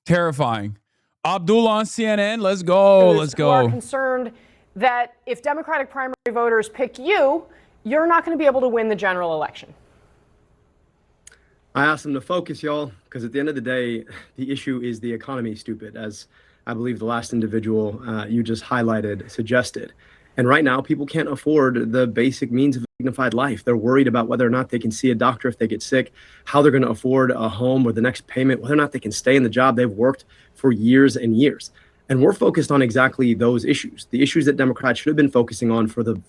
Terrifying. Abdul on CNN. Let's go. Let's go. Who are concerned that if Democratic primary voters pick you, you're not going to be able to win the general election. I asked them to focus, y'all, because at the end of the day, the issue is the economy, stupid, as I believe the last individual you just highlighted suggested. And right now, people can't afford the basic means of a dignified life. They're worried about whether or not they can see a doctor if they get sick, how they're going to afford a home or the next payment, whether or not they can stay in the job they've worked for years and years. And we're focused on exactly those issues, the issues that Democrats should have been focusing on for the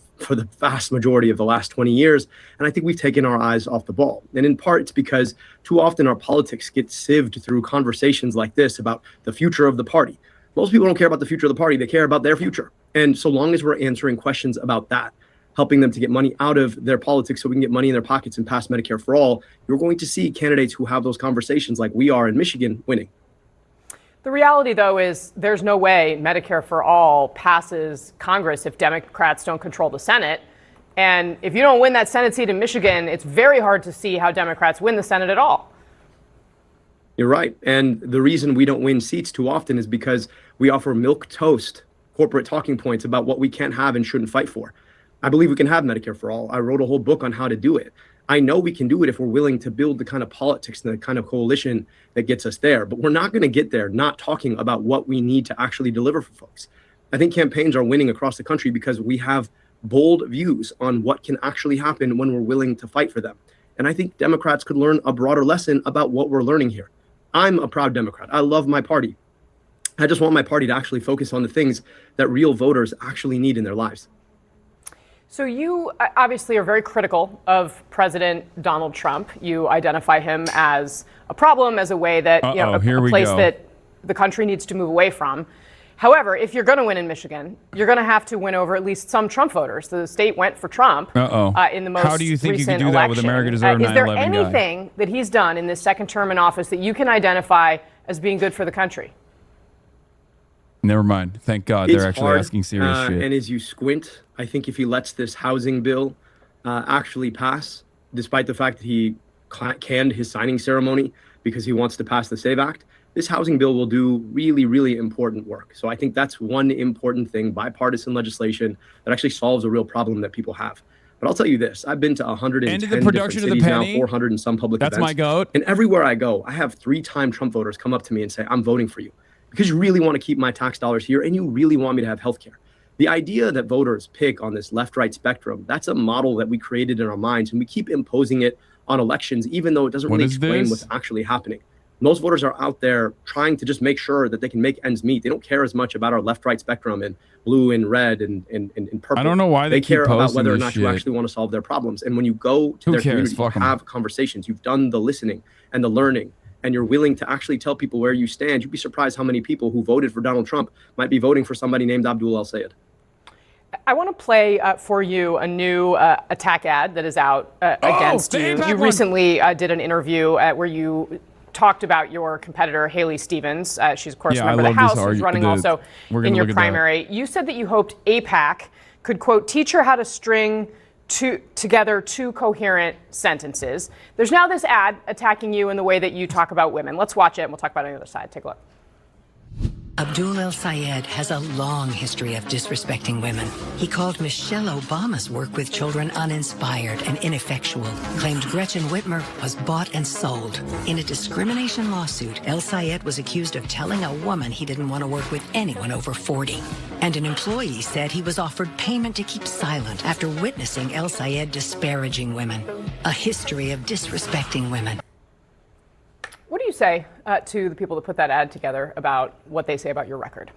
vast majority of the last 20 years. And I think we've taken our eyes off the ball. And in part, it's because too often our politics get sieved through conversations like this about the future of the party. Most people don't care about the future of the party. They care about their future. And so long as we're answering questions about that, helping them to get money out of their politics so we can get money in their pockets and pass Medicare for all, you're going to see candidates who have those conversations like we are in Michigan winning. The reality, though, is there's no way Medicare for all passes Congress if Democrats don't control the Senate. And if you don't win that Senate seat in Michigan, it's very hard to see how Democrats win the Senate at all. You're right. And the reason we don't win seats too often is because we offer milquetoast corporate talking points about what we can't have and shouldn't fight for. I believe we can have Medicare for all. I wrote a whole book on how to do it. I know we can do it if we're willing to build the kind of politics and the kind of coalition that gets us there. But we're not going to get there not talking about what we need to actually deliver for folks. I think campaigns are winning across the country because we have bold views on what can actually happen when we're willing to fight for them. And I think Democrats could learn a broader lesson about what we're learning here. I'm a proud Democrat. I love my party. I just want my party to actually focus on the things that real voters actually need in their lives. So you obviously are very critical of President Donald Trump. You identify him as a problem, as a way that, a place that the country needs to move away from. However, if you're going to win in Michigan, you're going to have to win over at least some Trump voters. The state went for Trump in the most How do you think you can do election. that with America Deserve 9/11 Is there anything that he's done in this second term in office that you can identify as being good for the country? Never mind. Thank God they're actually asking serious shit. And as you squint, I think if he lets this housing bill actually pass, despite the fact that he canned his signing ceremony because he wants to pass the SAVE Act, this housing bill will do really, really important work. So I think that's one important thing, bipartisan legislation that actually solves a real problem that people have. But I'll tell you this, I've been to 110 different cities now, 400 and some public events. That's my goat. And everywhere I go, I have 3-time Trump voters come up to me and say, I'm voting for you because you really want to keep my tax dollars here and you really want me to have health care. The idea that voters pick on this left-right spectrum, that's a model that we created in our minds, and we keep imposing it on elections, even though it doesn't really explain what's actually happening. Most voters are out there trying to just make sure that they can make ends meet. They don't care as much about our left-right spectrum and blue and red and purple. I don't know why they care keep about whether or not shit. you actually want to solve their problems. And when you go to their community, you have conversations, you've done the listening and the learning, and you're willing to actually tell people where you stand, you'd be surprised how many people who voted for Donald Trump might be voting for somebody named Abdul al-Sayed. I want to play for you a new attack ad that is out against you. You recently did an interview where you talked about your competitor, Haley Stevens. She's, of course, a member of the House, who's running also in your primary. You said that you hoped AIPAC could, quote, teach her how to string together two coherent sentences. There's now this ad attacking you in the way that you talk about women. Let's watch it, and we'll talk about it on the other side. Take a look. Abdul al-Sayed has a long history of disrespecting women. He called Michelle Obama's work with children uninspired and ineffectual, claimed Gretchen Whitmer was bought and sold. In a discrimination lawsuit, al-Sayed was accused of telling a woman he didn't want to work with anyone over 40. And an employee said he was offered payment to keep silent after witnessing al-Sayed disparaging women. A history of disrespecting women. What do you say to the people that put that ad together about what they say about your record?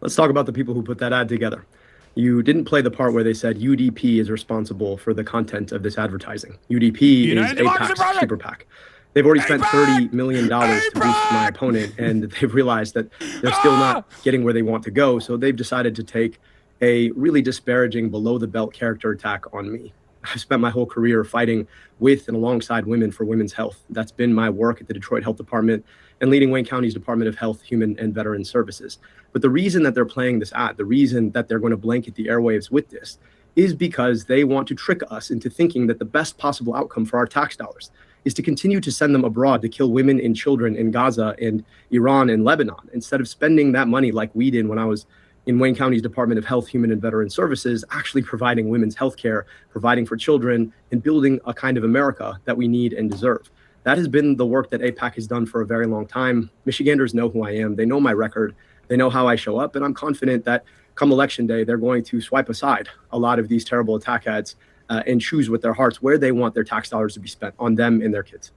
Let's talk about the people who put that ad together. You didn't play the part where they said UDP is responsible for the content of this advertising. UDP is AIPAC's super PAC. They've already spent $30 million to boost my opponent, and they've realized that they're still not getting where they want to go. So they've decided to take a really disparaging, below-the-belt character attack on me. I've spent my whole career fighting with and alongside women for women's health. That's been my work at the Detroit Health Department and leading Wayne County's Department of Health, Human and Veteran Services. But the reason that they're playing this ad, the reason that they're going to blanket the airwaves with this, is because they want to trick us into thinking that the best possible outcome for our tax dollars is to continue to send them abroad to kill women and children in Gaza and Iran and Lebanon, instead of spending that money like we did when I was in Wayne County's Department of Health, Human and Veteran Services, actually providing women's health care, providing for children, and building a kind of America that we need and deserve. That has been the work that AIPAC has done for a very long time. Michiganders know who I am. They know my record. They know how I show up. And I'm confident that come election day, they're going to swipe aside a lot of these terrible attack ads and choose with their hearts where they want their tax dollars to be spent, on them and their kids.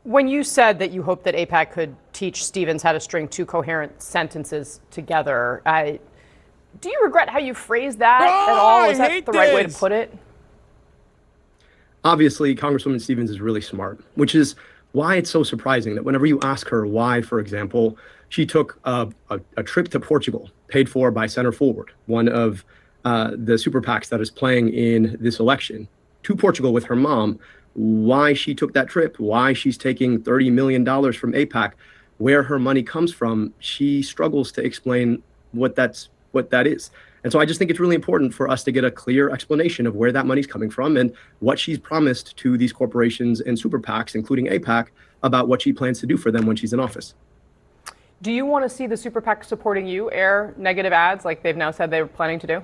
When you said that you hope that AIPAC could teach Stevens how to string two coherent sentences together, do you regret how you phrased that at all? Is that the right way to put it? Obviously, Congresswoman Stevens is really smart, which is why it's so surprising that whenever you ask her why, for example, she took a trip to Portugal paid for by Center Forward, one of the super PACs that is playing in this election, to Portugal with her mom, why she took that trip, why she's taking $30 million from AIPAC, where her money comes from, she struggles to explain what that is. And so I just think it's really important for us to get a clear explanation of where that money's coming from and what she's promised to these corporations and super PACs, including AIPAC, about what she plans to do for them when she's in office. Do you want to see the super PAC supporting you air negative ads like they've now said they were planning to do?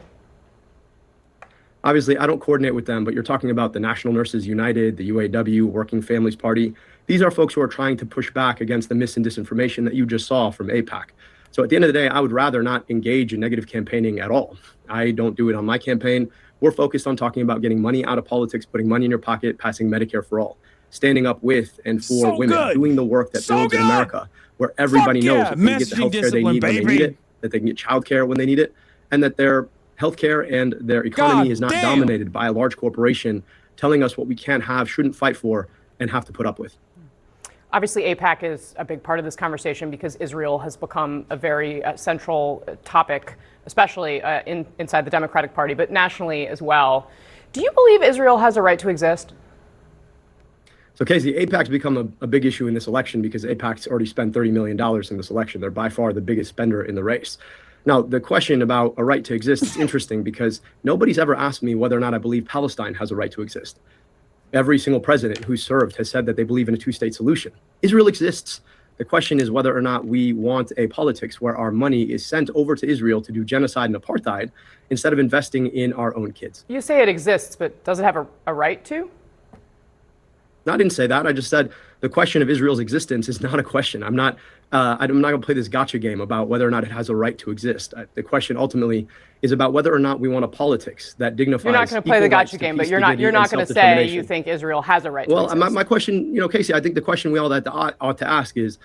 Obviously, I don't coordinate with them, but you're talking about the National Nurses United, the UAW, Working Families Party. These are folks who are trying to push back against the mis and disinformation that you just saw from AIPAC. So at the end of the day, I would rather not engage in negative campaigning at all. I don't do it on my campaign. We're focused on talking about getting money out of politics, putting money in your pocket, passing Medicare for all, standing up with and for women, doing the work that builds in America, where everybody knows that they get the health care they need when they need it, that they can get child care when they need it, and that their healthcare and their economy is not dominated by a large corporation telling us what we can't have, shouldn't fight for, and have to put up with. Obviously, AIPAC is a big part of this conversation because Israel has become a very central topic, especially inside the Democratic Party, but nationally as well. Do you believe Israel has a right to exist? So, Casey, AIPAC's become a big issue in this election because AIPAC's already spent $30 million in this election. They're by far the biggest spender in the race. Now, the question about a right to exist is interesting because nobody's ever asked me whether or not I believe Palestine has a right to exist. Every single president who served has said that they believe in a two-state solution. Israel exists. The question is whether or not we want a politics where our money is sent over to Israel to do genocide and apartheid instead of investing in our own kids. You say it exists, but does it have a right to? No, I didn't say that. I just said the question of Israel's existence is not a question. I'm not going to play this gotcha game about whether or not it has a right to exist. The question ultimately is about whether or not we want a politics that dignifies. You're not going to play the gotcha game, but you're not going to say you think Israel has a right to exist. Well, my question, Casey, I think the question we all ought to ask is,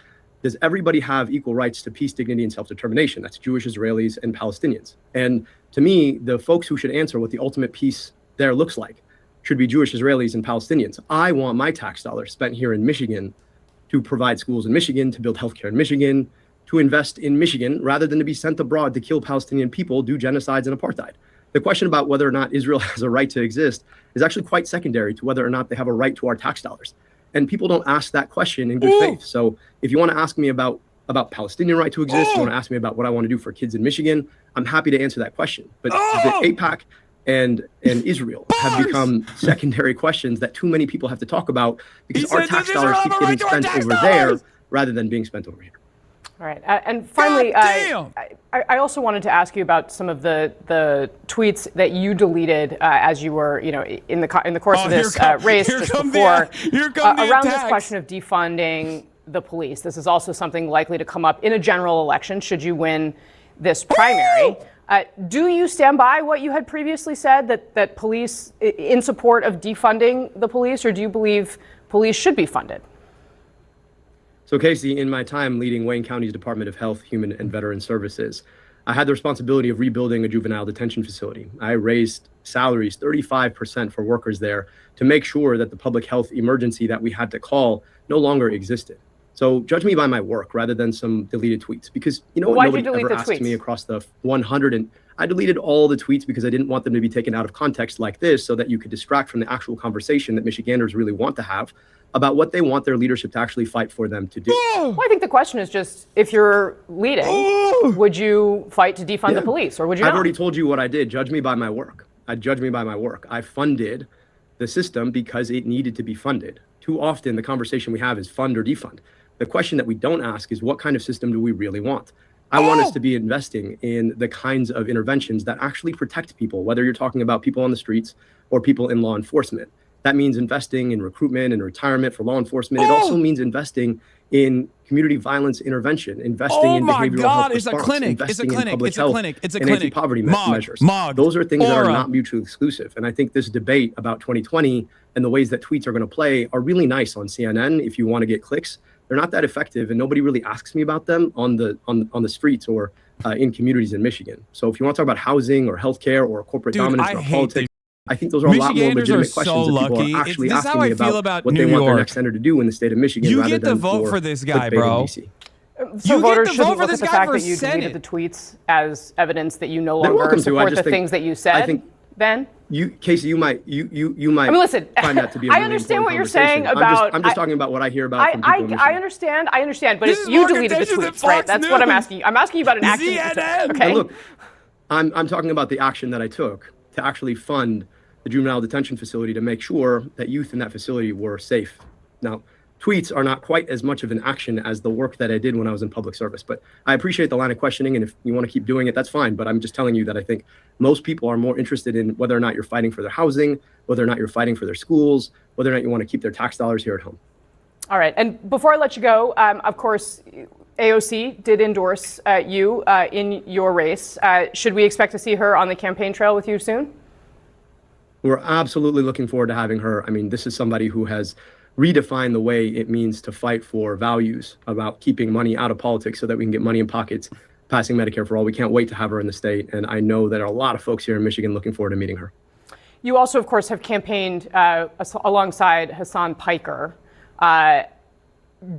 does everybody have equal rights to peace, dignity, and self-determination? That's Jewish Israelis and Palestinians. And to me, the folks who should answer what the ultimate peace there looks like should be Jewish Israelis and Palestinians. I want my tax dollars spent here in Michigan to provide schools in Michigan, to build healthcare in Michigan, to invest in Michigan, rather than to be sent abroad to kill Palestinian people, do genocides and apartheid. The question about whether or not Israel has a right to exist is actually quite secondary to whether or not they have a right to our tax dollars. And people don't ask that question in good faith. So if you want to ask me about Palestinian right to exist, you want to ask me about what I want to do for kids in Michigan, I'm happy to answer that question. But the AIPAC and Israel have become secondary questions that too many people have to talk about because our tax dollars keep getting spent over there rather than being spent over here. All right. And finally, I also wanted to ask you about some of the tweets that you deleted as you were, in the course of this race just before, around this question of defunding the police. This is also something likely to come up in a general election should you win this primary. Do you stand by what you had previously said, that police, in support of defunding the police, or do you believe police should be funded? So, Casey, in my time leading Wayne County's Department of Health, Human and Veteran Services, I had the responsibility of rebuilding a juvenile detention facility. I raised salaries 35% for workers there to make sure that the public health emergency that we had to call no longer existed. So judge me by my work rather than some deleted tweets, because nobody ever asked me across the 100, and I deleted all the tweets because I didn't want them to be taken out of context like this so that you could distract from the actual conversation that Michiganders really want to have about what they want their leadership to actually fight for them to do. Well, I think the question is just, if you're leading, would you fight to defund the police, or would you not? I've already told you what I did. Judge me by my work. I funded the system because it needed to be funded too often the conversation we have is fund or defund. The question that we don't ask is what kind of system do we really want? I want us to be investing in the kinds of interventions that actually protect people, whether you're talking about people on the streets or people in law enforcement. That means investing in recruitment and retirement for law enforcement. It also means investing in community violence intervention, investing in behavioral health response, investing in public health and anti-poverty measures. Those are things that are not mutually exclusive. And I think this debate about 2020 and the ways that tweets are going to play are really nice on CNN if you want to get clicks. They're not that effective, and nobody really asks me about them on the streets or in communities in Michigan. So if you want to talk about housing or healthcare or corporate dominance or politics, I think those are a lot more legitimate questions that people are actually asking me about what they want their next senator to do in the state of Michigan rather than vote for this guy, bro. So voters shouldn't look at the fact that you deleted the tweets as evidence that you no longer support the things that you said, then? Casey, you might. I mean, listen. Find that to be a I really understand what you're conversation. saying about. I'm just talking about what I hear about from people in Michigan. I understand. But if you deleted the tweets, right? That's what I'm asking you. I'm asking you about an action. CNN. Okay. Look, I'm talking about the action that I took to actually fund the juvenile detention facility to make sure that youth in that facility were safe. Now, tweets are not quite as much of an action as the work that I did when I was in public service. But I appreciate the line of questioning, and if you want to keep doing it, that's fine. But I'm just telling you that I think most people are more interested in whether or not you're fighting for their housing, whether or not you're fighting for their schools, whether or not you want to keep their tax dollars here at home. All right. And before I let you go, of course, AOC did endorse you in your race. Should we expect to see her on the campaign trail with you soon? We're absolutely looking forward to having her. I mean, this is somebody who has redefined the way it means to fight for values about keeping money out of politics so that we can get money in pockets, passing Medicare for all. We can't wait to have her in the state. And I know that there are a lot of folks here in Michigan looking forward to meeting her. You also, of course, have campaigned alongside Hasan Piker.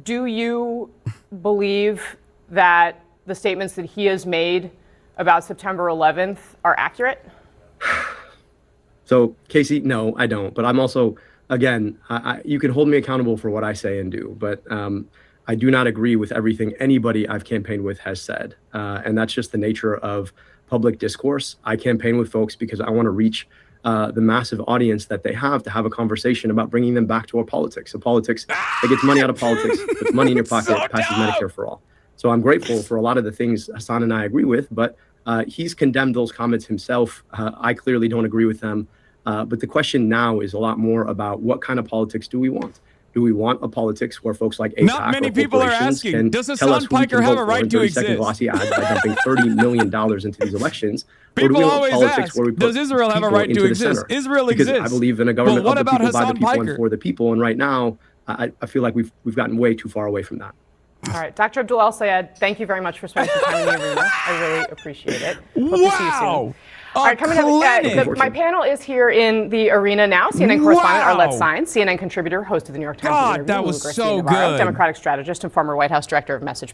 Do you believe that the statements that he has made about September 11th are accurate? So, Casey, no, I don't. But I'm also, again, you can hold me accountable for what I say and do. But I do not agree with everything anybody I've campaigned with has said. And that's just the nature of public discourse. I campaign with folks because I want to reach the massive audience that they have to have a conversation about bringing them back to our politics. A politics that gets money out of politics, puts money in your pocket, passes Medicare for all. So I'm grateful for a lot of the things Hasan and I agree with, but he's condemned those comments himself. I clearly don't agree with them. But the question now is a lot more about what kind of politics do we want? Do we want a politics where folks like APAC Not many people are asking, does Hasan Piker have a right to exist? Glossy ads by dumping $30 million into these elections? People always ask, does Israel have a right to exist? Israel exists. Because I believe in a government of the people, by the people, Piker? and for the people. And right now, I feel like we've gotten way too far away from that. All right, Dr. Abdul El-Sayed, thank you very much for spending some time in the arena. I really appreciate it. Hope to see you soon. All right, coming up, my panel is here in the arena now. CNN correspondent Arlette Saenz, CNN contributor, host of the New York Times interview, that was so good. Democratic strategist and former White House director of message